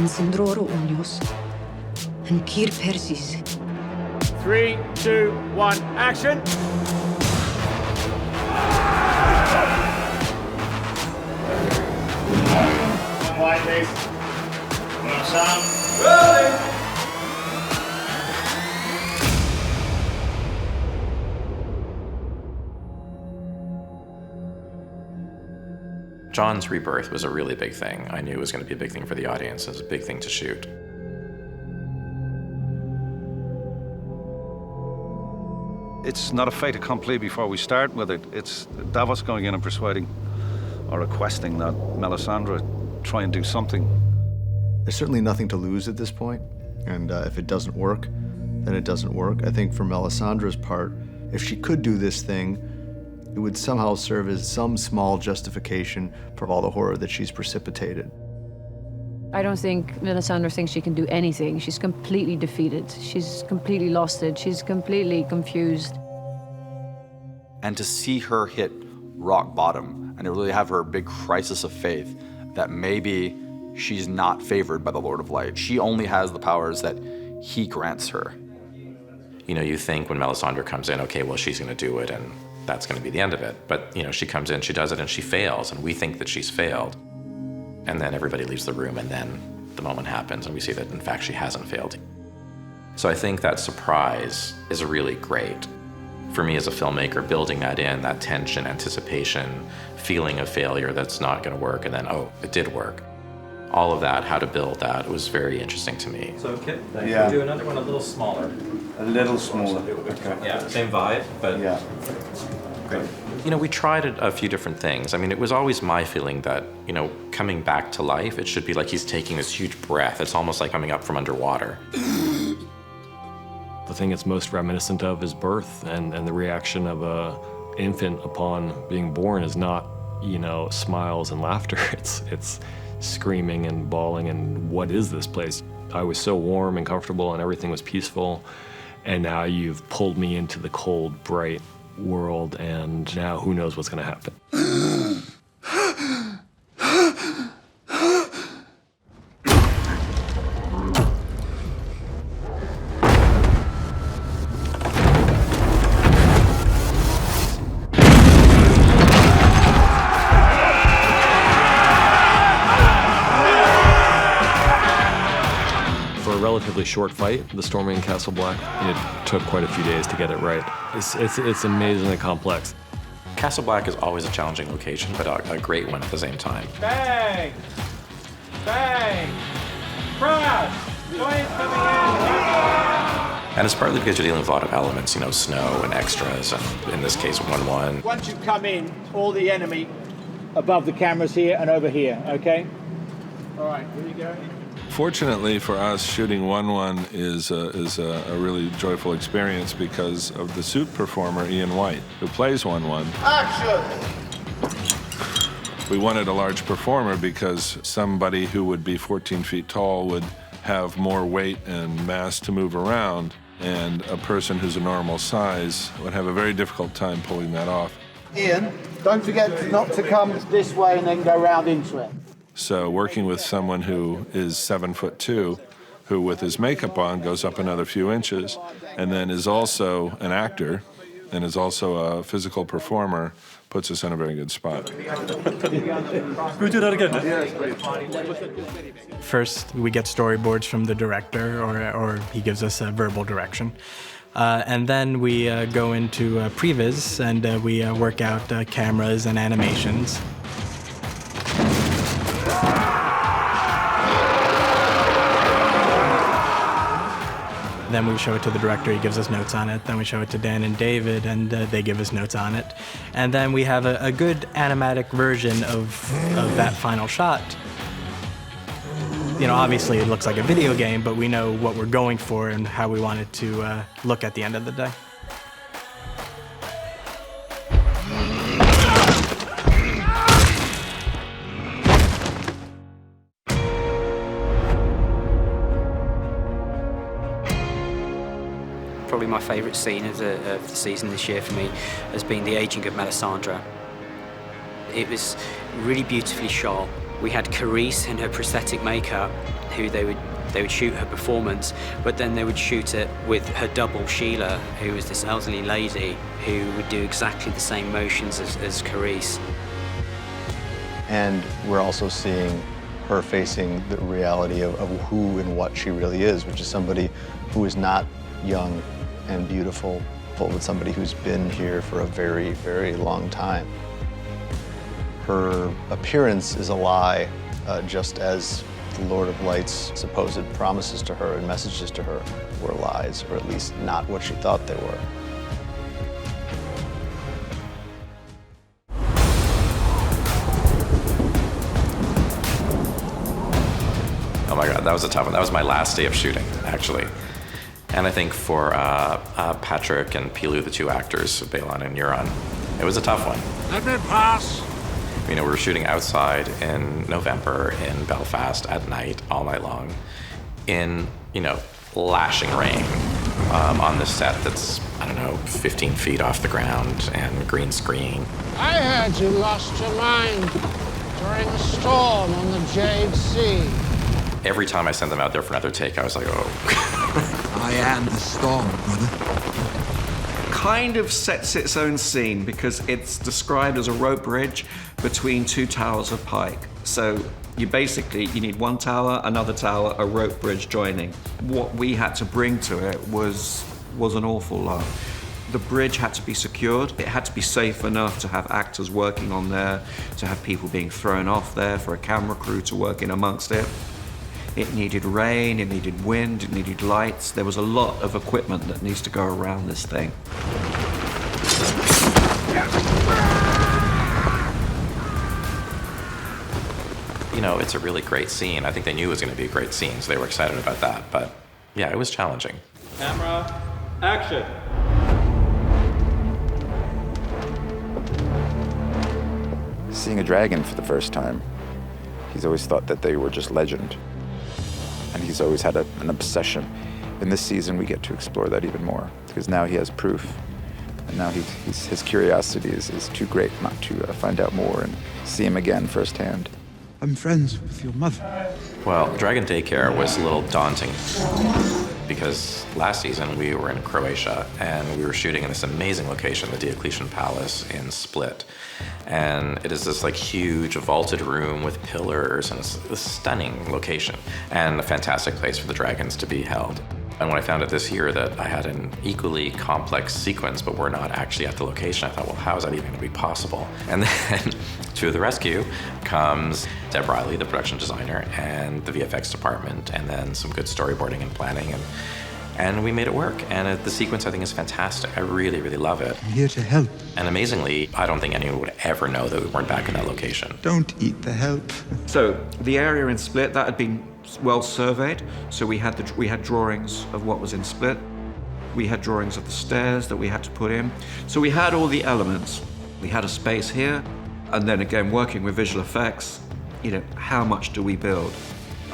Sindroro Unios, and Kir Persis. 3, 2, 1, action! Wide, please. Rolling! John's rebirth was a really big thing. I knew it was going to be a big thing for the audience. It was a big thing to shoot. It's not a fait accompli before we start with it. It's Davos going in and persuading or requesting that Melisandre try and do something. There's certainly nothing to lose at this point, and if it doesn't work, then it doesn't work. I think for Melisandre's part, if she could do this thing, it would somehow serve as some small justification for all the horror that she's precipitated. I don't think Melisandre thinks she can do anything. She's completely defeated. She's completely lost it. She's completely confused. And to see her hit rock bottom and to really have her big crisis of faith that maybe she's not favored by the Lord of Light. She only has the powers that he grants her. You know, you think when Melisandre comes in, okay, well, she's going to do it, and that's going to be the end of it. But, you know, she comes in, she does it, and she fails, and we think that she's failed. And then everybody leaves the room, and then the moment happens, and we see that, in fact, she hasn't failed. So I think that surprise is really great. For me as a filmmaker, building that in, that tension, anticipation, feeling of failure that's not going to work, and then, oh, it did work. All of that, how to build that, was very interesting to me. So, Kit, Yeah. do another one a little smaller. A little smaller. Okay. Yeah, same vibe, but Yeah. great. You know, we tried a few different things. I mean, it was always my feeling that, you know, coming back to life, it should be like he's taking this huge breath. It's almost like coming up from underwater. The thing it's most reminiscent of is birth, and the reaction of a infant upon being born is not, you know, smiles and laughter. It's screaming and bawling and what is this place? I was so warm and comfortable and everything was peaceful, and now you've pulled me into the cold, bright world, and now who knows what's going to happen. Relatively short fight, the storming Castle Black. It took quite a few days to get it right. It's amazingly complex. Castle Black is always a challenging location, but a great one at the same time. Bang! Bang! Crash! Giants coming in! And it's partly because you're dealing with a lot of elements, you know, snow and extras, and in this case, 1-1. Once you come in, all the enemy above the cameras here and over here, okay? All right, here you go. Fortunately for us, shooting 1-1 is a really joyful experience because of the suit performer, Ian White, who plays 1-1. Action! We wanted a large performer because somebody who would be 14 feet tall would have more weight and mass to move around, and a person who's a normal size would have a very difficult time pulling that off. Ian, don't forget not to come this way and then go round into it. So working with someone who is 7'2", who with his makeup on goes up another few inches, and then is also an actor and is also a physical performer, puts us in a very good spot. Can we do that again? First, we get storyboards from the director, or he gives us a verbal direction. And then we go into previs, and we work out cameras and animations. Then we show it to the director, he gives us notes on it. Then we show it to Dan and David, and they give us notes on it. And then we have a good animatic version of that final shot. You know, obviously it looks like a video game, but we know what we're going for and how we want it to look at the end of the day. Probably my favourite scene of the season this year for me has been the aging of Melisandre. It was really beautifully shot. We had Carice in her prosthetic makeup, who they would shoot her performance, but then they would shoot it with her double Sheila, who was this elderly lady who would do exactly the same motions as Carice. And we're also seeing her facing the reality of who and what she really is, which is somebody who is not young and beautiful, but somebody who's been here for a very, very long time. Her appearance is a lie, just as the Lord of Light's supposed promises to her and messages to her were lies, or at least not what she thought they were. Oh my God, that was a tough one. That was my last day of shooting, actually. And I think for Patrick and Pilu, the two actors, Balon and Euron, it was a tough one. Let me pass. You know, we were shooting outside in November in Belfast at night, all night long, in, you know, lashing rain on this set that's, I don't know, 15 feet off the ground and green screen. I heard you lost your mind during a storm on the Jade Sea. Every time I sent them out there for another take, I was like, oh. I am the storm, brother. Kind of sets its own scene because it's described as a rope bridge between two towers of pike. So you need one tower, another tower, a rope bridge joining. What we had to bring to it was an awful lot. The bridge had to be secured. It had to be safe enough to have actors working on there, to have people being thrown off there, for a camera crew to work in amongst it. It needed rain, it needed wind, it needed lights. There was a lot of equipment that needs to go around this thing. You know, it's a really great scene. I think they knew it was going to be a great scene, so they were excited about that. But yeah, it was challenging. Camera, action. Seeing a dragon for the first time, he's always thought that they were just legend. And he's always had an obsession. In this season, we get to explore that even more, because now he has proof. And now his curiosity is too great not to find out more and see him again firsthand. I'm friends with your mother. Well, Dragon Daycare was a little daunting because last season we were in Croatia and we were shooting in this amazing location, the Diocletian Palace in Split. And it is this like huge vaulted room with pillars, and it's a stunning location and a fantastic place for the dragons to be held. And when I found out this year that I had an equally complex sequence, but we're not actually at the location, I thought, well, how is that even going to be possible? And then to the rescue comes Deb Riley, the production designer, and the VFX department, and then some good storyboarding and planning. And we made it work. And the sequence, I think, is fantastic. I really, really love it. I'm here to help. And amazingly, I don't think anyone would ever know that we weren't back in that location. Don't eat the help. So the area in Split, that had been well surveyed. So we had drawings of what was in Split. We had drawings of the stairs that we had to put in. So we had all the elements. We had a space here. And then again, working with visual effects, you know, how much do we build?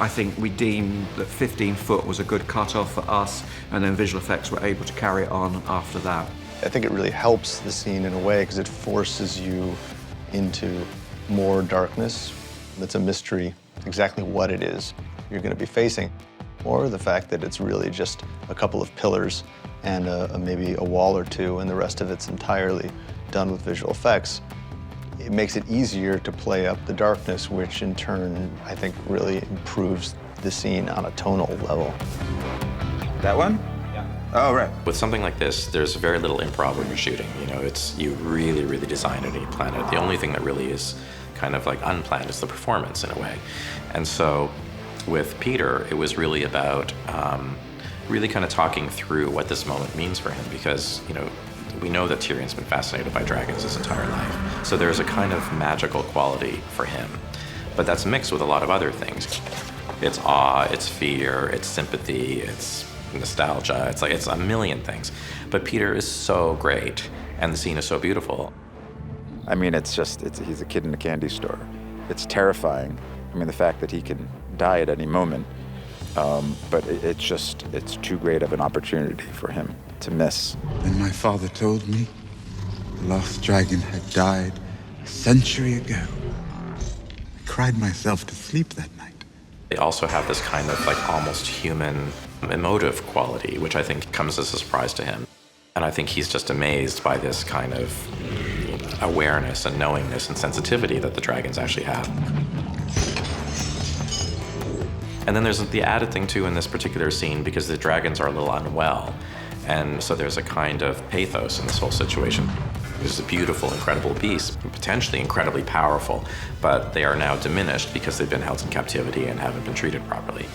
I think we deemed that 15 foot was a good cutoff for us, and then visual effects were able to carry it on after that. I think it really helps the scene in a way because it forces you into more darkness. It's a mystery exactly what it is you're going to be facing, or the fact that it's really just a couple of pillars and maybe a wall or two, and the rest of it's entirely done with visual effects. It makes it easier to play up the darkness, which in turn, I think, really improves the scene on a tonal level. That one? Yeah. Oh, right. With something like this, there's very little improv when you're shooting. You know, you really, really design it and you plan it. The only thing that really is kind of like unplanned is the performance in a way. And so with Peter, it was really about really kind of talking through what this moment means for him, because, you know, we know that Tyrion's been fascinated by dragons his entire life. So there's a kind of magical quality for him. But that's mixed with a lot of other things. It's awe, it's fear, it's sympathy, it's nostalgia, it's a million things. But Peter is so great, and the scene is so beautiful. I mean, he's a kid in a candy store. It's terrifying. I mean, the fact that he can die at any moment, but it's too great of an opportunity for him to miss. When my father told me the last dragon had died a century ago, I cried myself to sleep that night. They also have this kind of like almost human emotive quality, which I think comes as a surprise to him. And I think he's just amazed by this kind of awareness and knowingness and sensitivity that the dragons actually have. And then there's the added thing too in this particular scene, because the dragons are a little unwell. And so there's a kind of pathos in this whole situation. There's a beautiful, incredible beast, potentially incredibly powerful, but they are now diminished because they've been held in captivity and haven't been treated properly.